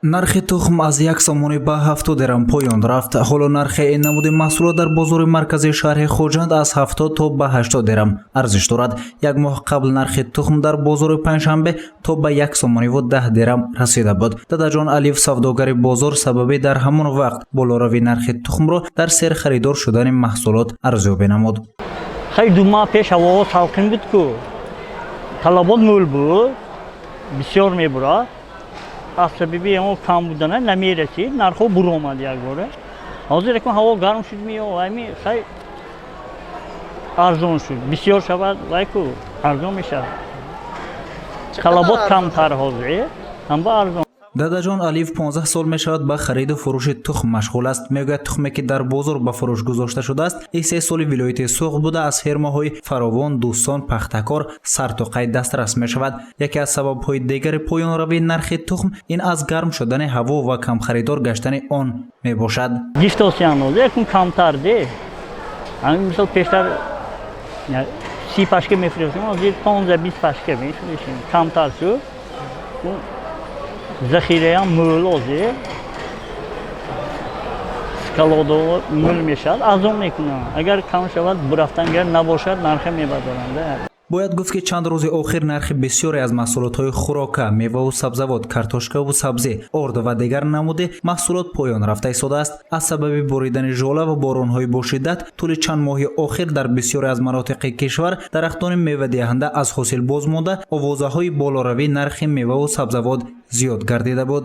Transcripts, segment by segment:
нархи тухм аз 1 сомонӣ ба 70 дирам поён рафт. ҳоло нархи ин намуди маҳсулот дар бозори марказии шаҳри Хоҷанд аз 70 то ба 80 дирам арзиш дорад. Як моҳ қабл нархи тухм дар бозори Панҷшанбе то ба 1 сомониву 10 дирам расида буд. Дадаҷон Алиев, савдогари бозор, сабаби дар ҳамон вақт болоравии нархи тухмро дар сер харидор шудани маҳсулот арзёбӣ намуд. خیلی 2 ماه پیش هوا سالکن بود که طلبات مول بود بسیار میبرد از سببی اون کم بودن نمیرسید نرخ برو آمد یک باره حاضر که هوا گرم شد میاد خیلی ارزان شد بسیار شود وای که ارزان میشه طلبات کمتر حاضره هم با ارزان. дадаҷон Алиев 15 сол мешавад ба хариду фурӯши тухм машғул аст. мегӯяд тухме ки дар бозор ба фурӯш гузошта шудааст 3 соли вилояти Суғд буда аз фермаҳои Фаровон, Дӯстон, Пахтакор сарту қай дастрас мешавад. яке аз сабабҳои дигари поёнравии нархи тухм ин аз гарм шудани ҳаво ва камхаридор гаштани он мебошад. Гифтосиянҳоз якун камтар де ҳамин мисол пештар 30 пашка мефурӯшем ҳозир 15-20 пашка мефурӯшем камтар шуд. ذخیره مول آزه سکالادو مول میشد از اون میکنن اگر کم شود برفتنگر نباشد نرخ میبرند. бояд гуфт ки чанд рӯзи охир нархи бисёре аз маҳсулотҳои хӯрока, меваву сабзавот, картошкаву сабзӣ, орд ва дигар намуди маҳсулот поён рафта истодааст. аз сабаби боридани жола ва боронҳои бошиддат тӯли чанд моҳи охир дар бисёре аз манотиқи кишвар дарахтони мевадиҳанда аз ҳосил боз монда, овозаҳои болоравии нархи меваву сабзавот зиёд гардида буд.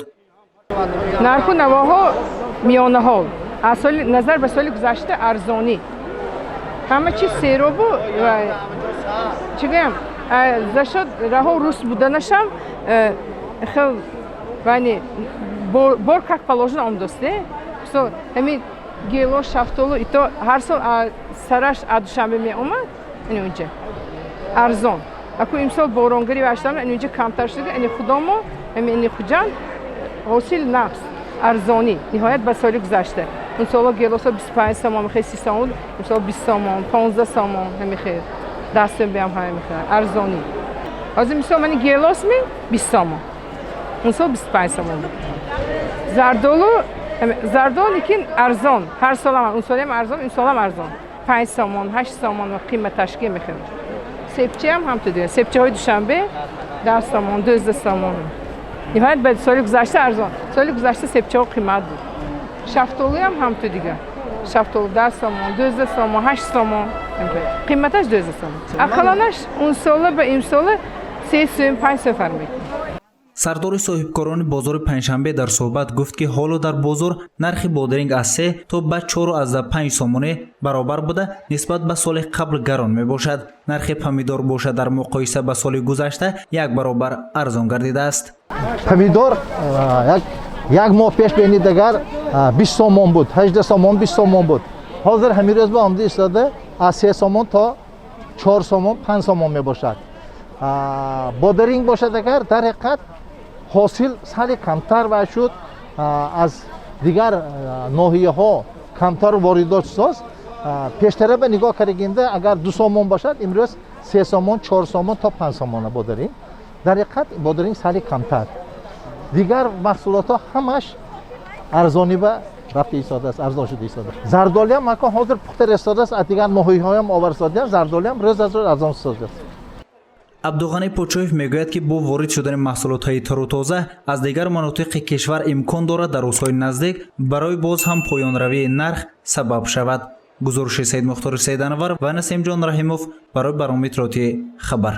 нарху навоҳо миёнаҳо аз соли назар ба соли гузашта арзонӣ ҳама чиз серобу чӣ гӯям зашод раҳо рус буданашам хел вайни бор как положено омдосте со ҳамин гело шафтолу ито ҳар сол сараш адушанбе меомад ин унҷа арзон аку имсол боронгари ваштам ин унҷа камтар шуда ин худомо ҳамин хуҷанд ҳосил нафс арзонӣ ниҳоят ба соли гузашта он сола гелосо 25 сомон мехе 30 сомон имсол 20 сомон 15 сомон ҳамихе дастем биам ҳай мехе арзонӣ ҳозир мисол мани гелос ми 20 сомон он сол 25 сомон зардол лекин арзон ҳар солам он солам арзон ин солам арзон 5 сомон 8 сомон қиматашки мехе сепчиам ҳам тудига сепчиҳои душанбе 10 сомон 12 сомон ниҳоят ба соли гузашта арзон соли гузашта сепчиҳо қимат буд шафтолиам ҳамту дига шафтол 10 сомон 12 сомон 8 сомон қиматаш 12 сомон ақалланаш он сола ба имсола 3 сом 5 сом фарқ мекунад. сардори соҳибкорони бозори Панҷшанбе дар суҳбат гуфт ки ҳоло дар бозор нархи бодиринг аз 3 то ба 4,5 сомонӣ баробар буда нисбат ба соли қабл гарон мебошад. нархи помидор боша дар муқоиса ба соли гузашта як баробар арзон гардидааст. помидор як моҳ пеш бени дигар 20 сомон буд 18 сомон 20 сомон буд ҳозир ҳамин рӯз ба омда истода аз 3 сомон то 4 сомон 5 сомон мебошад. бодиринг бошад агар дар ҳақиқат ҳосил сали камтар ва шуд аз дигар ноҳияҳо камтар воридот соз пештара ба нигоҳ каригинда агар 2 сомон бошад имрӯз 3 сомон 4 сомон то 5 сомон бодиринг дар ҳақиқат бодиринг сали камтар дигар маҳсулотҳо ҳамаш арзонӣ ба рафта истодааст арзон шуда истодааст. зардолиам макон ҳозир пухта истодааст аз дигар ноҳияҳоям оварсодиам зардолиам рӯз аз рӯз арзон истодааст. абдуғани Почоев мегӯяд ки бо ворид шудани маҳсулотҳои тарутоза аз дигар манотиқи кишвар имкон дорад дар рӯзҳои наздик барои боз ҳам поёнравии нарх сабаб шавад. гузориши Саид Мухтори Саиданвар ва Насимҷон Раҳимов барои барномаи иттилоотии Хабар.